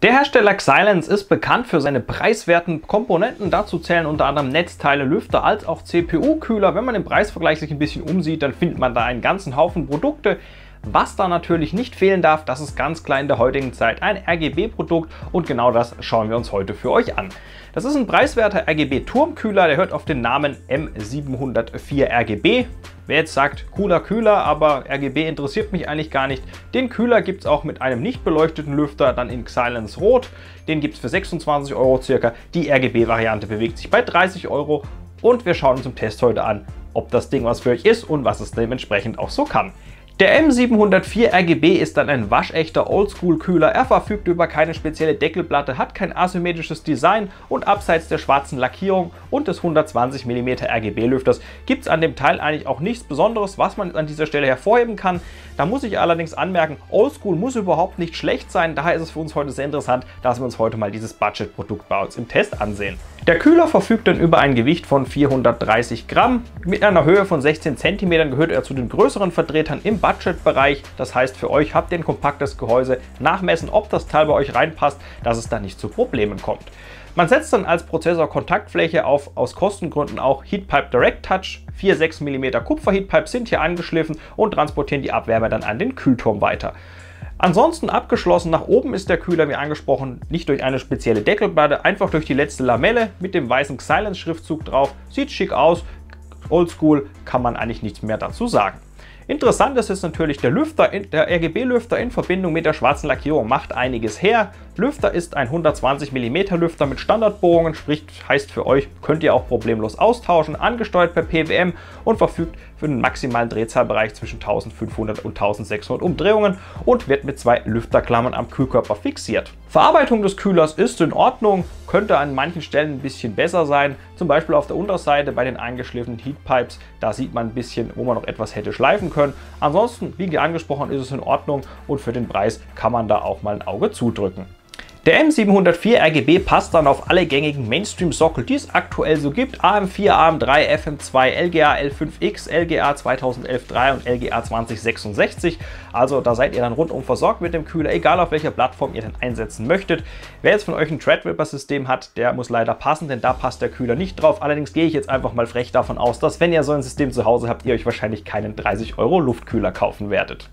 Der Hersteller Xilinx ist bekannt für seine preiswerten Komponenten. Dazu zählen unter anderem Netzteile, Lüfter als auch CPU-Kühler. Wenn man im Preisvergleich sich ein bisschen umsieht, dann findet man da einen ganzen Haufen Produkte. Was da natürlich nicht fehlen darf, das ist ganz klar in der heutigen Zeit ein RGB-Produkt und genau das schauen wir uns heute für euch an. Das ist ein preiswerter RGB-Turmkühler, der hört auf den Namen M704 RGB. Wer jetzt sagt, cooler Kühler, aber RGB interessiert mich eigentlich gar nicht, den Kühler gibt es auch mit einem nicht beleuchteten Lüfter, dann in Xilinx Rot. Den gibt es für 26 € circa. Die RGB-Variante bewegt sich bei 30 € und wir schauen uns im Test heute an, ob das Ding was für euch ist und was es dementsprechend auch so kann. Der M704 RGB ist dann ein waschechter Oldschool-Kühler. Er verfügt über keine spezielle Deckelplatte, hat kein asymmetrisches Design und abseits der schwarzen Lackierung und des 120 mm RGB-Lüfters gibt es an dem Teil eigentlich auch nichts Besonderes, was man an dieser Stelle hervorheben kann. Da muss ich allerdings anmerken, Oldschool muss überhaupt nicht schlecht sein. Daher ist es für uns heute sehr interessant, dass wir uns heute mal dieses Budget-Produkt bei uns im Test ansehen. Der Kühler verfügt dann über ein Gewicht von 430 Gramm. Mit einer Höhe von 16 cm gehört er zu den größeren Vertretern im Budgetbereich. Das heißt, für euch habt ihr ein kompaktes Gehäuse. Nachmessen, ob das Teil bei euch reinpasst, dass es da nicht zu Problemen kommt. Man setzt dann als Prozessor Kontaktfläche auf, aus Kostengründen auch Heatpipe Direct Touch. 4,6 mm Kupfer-Heatpipes sind hier angeschliffen und transportieren die Abwärme dann an den Kühlturm weiter. Ansonsten abgeschlossen nach oben ist der Kühler, wie angesprochen, nicht durch eine spezielle Deckelplatte, einfach durch die letzte Lamelle mit dem weißen Xilinx-Schriftzug drauf. Sieht schick aus, oldschool, kann man eigentlich nichts mehr dazu sagen. Interessant ist jetzt natürlich der Lüfter, der RGB-Lüfter in Verbindung mit der schwarzen Lackierung macht einiges her. Lüfter ist ein 120 mm Lüfter mit Standardbohrungen, sprich heißt für euch, könnt ihr auch problemlos austauschen, angesteuert per PWM und verfügt für einen maximalen Drehzahlbereich zwischen 1500 und 1600 Umdrehungen und wird mit zwei Lüfterklammern am Kühlkörper fixiert. Verarbeitung des Kühlers ist in Ordnung, könnte an manchen Stellen ein bisschen besser sein, zum Beispiel auf der Unterseite bei den eingeschliffenen Heatpipes, da sieht man ein bisschen, wo man noch etwas hätte schleifen können. Ansonsten, wie angesprochen, ist es in Ordnung und für den Preis kann man da auch mal ein Auge zudrücken. Der M704 RGB passt dann auf alle gängigen Mainstream-Sockel, die es aktuell so gibt. AM4, AM3, FM2, LGA L5X, LGA 2011-3 und LGA 2066. Also da seid ihr dann rundum versorgt mit dem Kühler, egal auf welcher Plattform ihr den einsetzen möchtet. Wer jetzt von euch ein Threadripper-System hat, der muss leider passen, denn da passt der Kühler nicht drauf. Allerdings gehe ich jetzt einfach mal frech davon aus, dass wenn ihr so ein System zu Hause habt, ihr euch wahrscheinlich keinen 30 € Luftkühler kaufen werdet.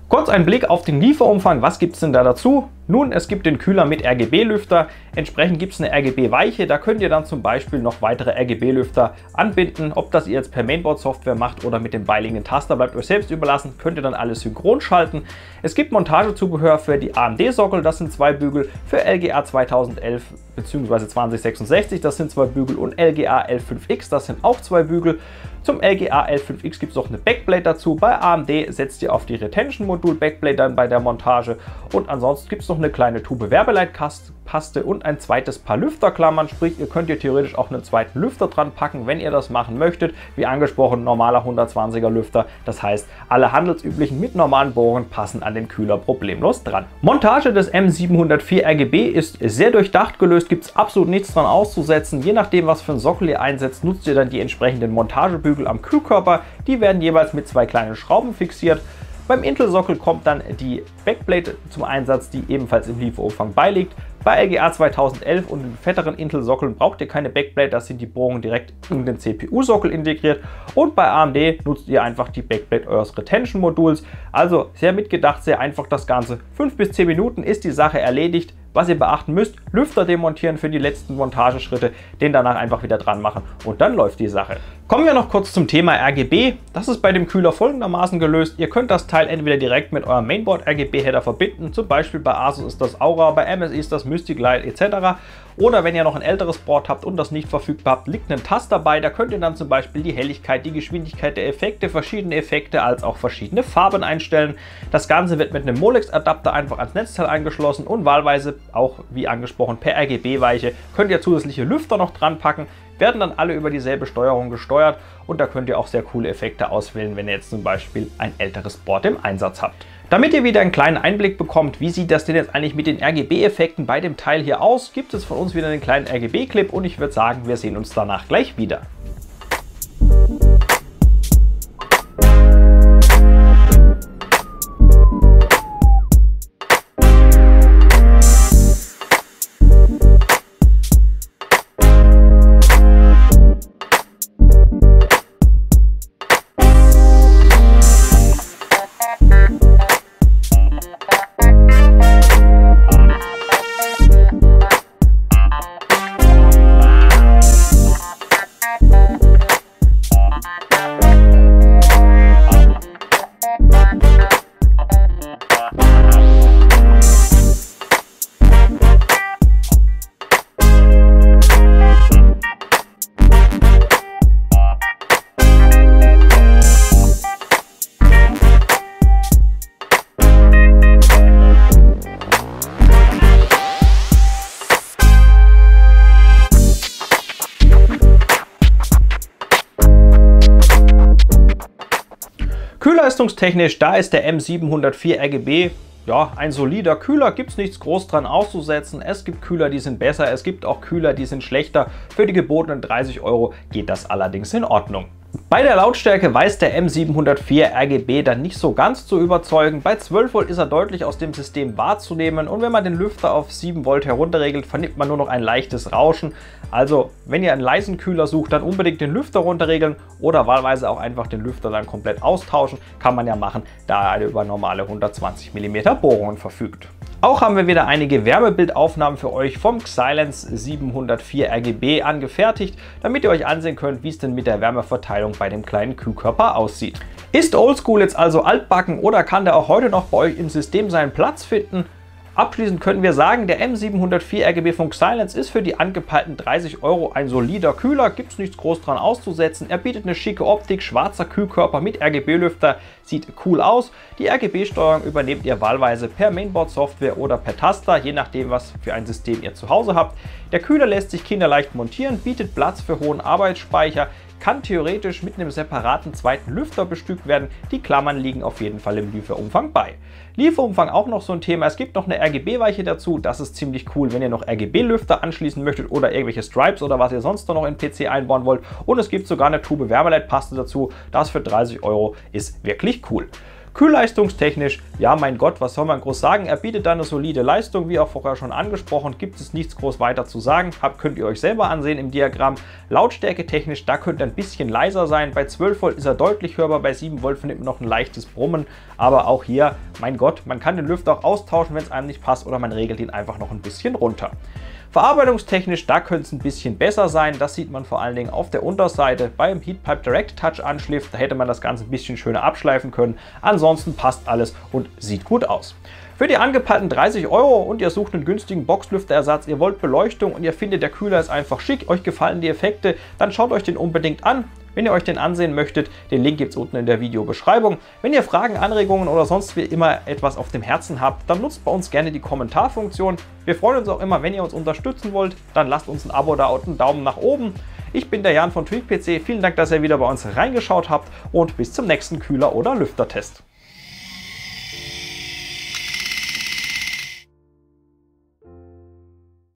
Kurz ein Blick auf den Lieferumfang, was gibt es denn da dazu? Nun, es gibt den Kühler mit RGB-Lüfter, entsprechend gibt es eine RGB-Weiche, da könnt ihr dann zum Beispiel noch weitere RGB-Lüfter anbinden. Ob das ihr jetzt per Mainboard-Software macht oder mit dem beiliegenden Taster, bleibt euch selbst überlassen, könnt ihr dann alles synchron schalten. Es gibt Montagezubehör für die AMD-Sockel, das sind zwei Bügel, für LGA 2011 bzw. 2066, das sind zwei Bügel und LGA L5X, das sind auch zwei Bügel. Zum LGA L5X gibt es noch eine Backplate dazu. Bei AMD setzt ihr auf die Retention-Modul Backplate dann bei der Montage und ansonsten gibt es noch eine kleine Tube Werbeleitpaste und ein zweites Paar Lüfterklammern, sprich ihr könnt hier theoretisch auch einen zweiten Lüfter dran packen, wenn ihr das machen möchtet. Wie angesprochen, normaler 120er Lüfter, das heißt alle handelsüblichen mit normalen Bohrungen passen an den Kühler problemlos dran. Montage des M704 RGB ist sehr durchdacht gelöst, gibt es absolut nichts dran auszusetzen. Je nachdem was für einen Sockel ihr einsetzt, nutzt ihr dann die entsprechenden Montagebügel am Kühlkörper, die werden jeweils mit zwei kleinen Schrauben fixiert. Beim Intel-Sockel kommt dann die Backplate zum Einsatz, die ebenfalls im Lieferumfang beiliegt. Bei LGA 2011 und den fetteren Intel-Sockeln braucht ihr keine Backplate, das sind die Bohrungen direkt in den CPU-Sockel integriert. Und bei AMD nutzt ihr einfach die Backplate eures Retention-Moduls. Also sehr mitgedacht, sehr einfach das Ganze. 5 bis 10 Minuten ist die Sache erledigt. Was ihr beachten müsst, Lüfter demontieren für die letzten Montageschritte, den danach einfach wieder dran machen und dann läuft die Sache. Kommen wir noch kurz zum Thema RGB. Das ist bei dem Kühler folgendermaßen gelöst. Ihr könnt das Teil entweder direkt mit eurem Mainboard RGB-Header verbinden, zum Beispiel bei Asus ist das Aura, bei MSI ist das Mystic Light etc. Oder wenn ihr noch ein älteres Board habt und das nicht verfügbar habt, liegt ein Taster dabei. Da könnt ihr dann zum Beispiel die Helligkeit, die Geschwindigkeit der Effekte, verschiedene Effekte als auch verschiedene Farben einstellen. Das Ganze wird mit einem Molex-Adapter einfach ans Netzteil angeschlossen und wahlweise auch, wie angesprochen, per RGB-Weiche könnt ihr zusätzliche Lüfter noch dran packen, werden dann alle über dieselbe Steuerung gesteuert und da könnt ihr auch sehr coole Effekte auswählen, wenn ihr jetzt zum Beispiel ein älteres Board im Einsatz habt. Damit ihr wieder einen kleinen Einblick bekommt, wie sieht das denn jetzt eigentlich mit den RGB-Effekten bei dem Teil hier aus, gibt es von uns wieder einen kleinen RGB-Clip und ich würde sagen, wir sehen uns danach gleich wieder. Leistungstechnisch, da ist der M704 RGB ja ein solider Kühler, gibt es nichts groß dran auszusetzen. Es gibt Kühler, die sind besser, es gibt auch Kühler, die sind schlechter. Für die gebotenen 30 € geht das allerdings in Ordnung. Bei der Lautstärke weiß der M704 RGB dann nicht so ganz zu überzeugen. Bei 12 Volt ist er deutlich aus dem System wahrzunehmen und wenn man den Lüfter auf 7 Volt herunterregelt, vernimmt man nur noch ein leichtes Rauschen. Also wenn ihr einen leisen Kühler sucht, dann unbedingt den Lüfter runterregeln oder wahlweise auch einfach den Lüfter dann komplett austauschen. Kann man ja machen, da er über normale 120 mm Bohrungen verfügt. Auch haben wir wieder einige Wärmebildaufnahmen für euch vom Xilinx 704 RGB angefertigt, damit ihr euch ansehen könnt, wie es denn mit der Wärmeverteilung bei dem kleinen Kühlkörper aussieht. Ist Oldschool jetzt also altbacken oder kann der auch heute noch bei euch im System seinen Platz finden? Abschließend können wir sagen, der M704 RGB von Xilinx ist für die angepeilten 30 € ein solider Kühler, gibt es nichts groß dran auszusetzen. Er bietet eine schicke Optik, schwarzer Kühlkörper mit RGB-Lüfter, sieht cool aus. Die RGB-Steuerung übernehmt ihr wahlweise per Mainboard-Software oder per Taster, je nachdem was für ein System ihr zu Hause habt. Der Kühler lässt sich kinderleicht montieren, bietet Platz für hohen Arbeitsspeicher, kann theoretisch mit einem separaten zweiten Lüfter bestückt werden. Die Klammern liegen auf jeden Fall im Lieferumfang bei. Lieferumfang auch noch so ein Thema. Es gibt noch eine RGB-Weiche dazu. Das ist ziemlich cool, wenn ihr noch RGB-Lüfter anschließen möchtet oder irgendwelche Stripes oder was ihr sonst noch in den PC einbauen wollt. Und es gibt sogar eine Tube Wärmeleitpaste dazu. Das für 30 € ist wirklich cool. Kühlleistungstechnisch, ja mein Gott, was soll man groß sagen, er bietet da eine solide Leistung, wie auch vorher schon angesprochen, gibt es nichts groß weiter zu sagen, könnt ihr euch selber ansehen im Diagramm. Lautstärke technisch, da könnte ein bisschen leiser sein, bei 12 Volt ist er deutlich hörbar, bei 7 Volt findet man noch ein leichtes Brummen, aber auch hier, mein Gott, man kann den Lüfter auch austauschen, wenn es einem nicht passt oder man regelt ihn einfach noch ein bisschen runter. Verarbeitungstechnisch, da könnte es ein bisschen besser sein. Das sieht man vor allen Dingen auf der Unterseite beim Heatpipe Direct Touch Anschliff. Da hätte man das Ganze ein bisschen schöner abschleifen können. Ansonsten passt alles und sieht gut aus. Für die angepeilten 30 € und ihr sucht einen günstigen Boxlüfterersatz, ihr wollt Beleuchtung und ihr findet, der Kühler ist einfach schick, euch gefallen die Effekte, dann schaut euch den unbedingt an. Wenn ihr euch den ansehen möchtet, den Link gibt es unten in der Videobeschreibung. Wenn ihr Fragen, Anregungen oder sonst wie immer etwas auf dem Herzen habt, dann nutzt bei uns gerne die Kommentarfunktion. Wir freuen uns auch immer, wenn ihr uns unterstützen wollt, dann lasst uns ein Abo da und einen Daumen nach oben. Ich bin der Jan von TweakPC, vielen Dank, dass ihr wieder bei uns reingeschaut habt und bis zum nächsten Kühler- oder Lüftertest.